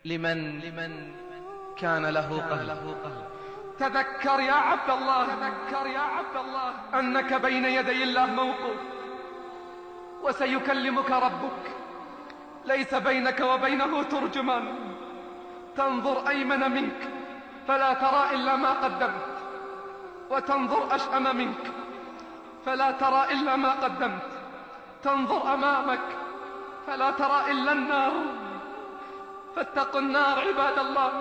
لمن كان له قلب. تذكر يا عبد الله أنك بين يدي الله موقوف، وسيكلمك ربك، ليس بينك وبينه ترجمان. تنظر أيمن منك فلا ترى إلا ما قدمت، وتنظر أشأم منك فلا ترى إلا ما قدمت. تنظر أمامك فلا ترى إلا النار. فاتقوا النار عباد الله،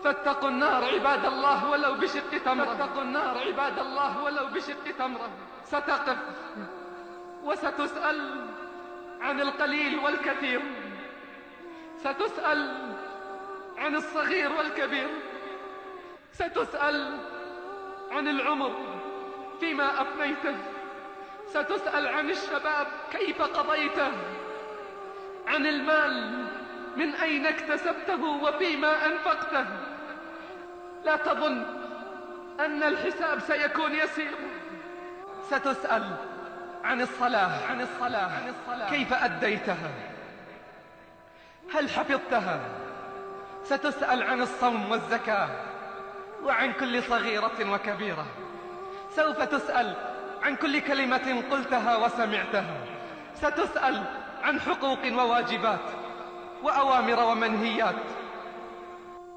فاتقوا النار عباد الله ولو بشق تمرة. فاتقوا النار عباد الله ولو بشق تمرة. ستقف وستسأل عن القليل والكثير، ستسأل عن الصغير والكبير، ستسأل عن العمر فيما أفنيته، ستسأل عن الشباب كيف قضيته، عن المال من أين اكتسبته وفيما أنفقته. لا تظن أن الحساب سيكون يسير. ستسأل عن الصلاة كيف أديتها، هل حفظتها. ستسأل عن الصوم والزكاة وعن كل صغيرة وكبيرة. سوف تسأل عن كل كلمة قلتها وسمعتها. ستسأل عن حقوق وواجبات وأوامر ومنهيات.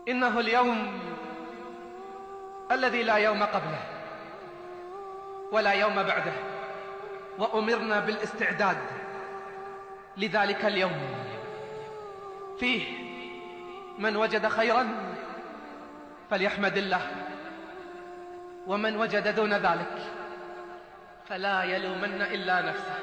إنه اليوم الذي لا يوم قبله ولا يوم بعده، وأمرنا بالاستعداد لذلك اليوم. فيه من وجد خيرا فليحمد الله، ومن وجد دون ذلك فلا يلومن إلا نفسه.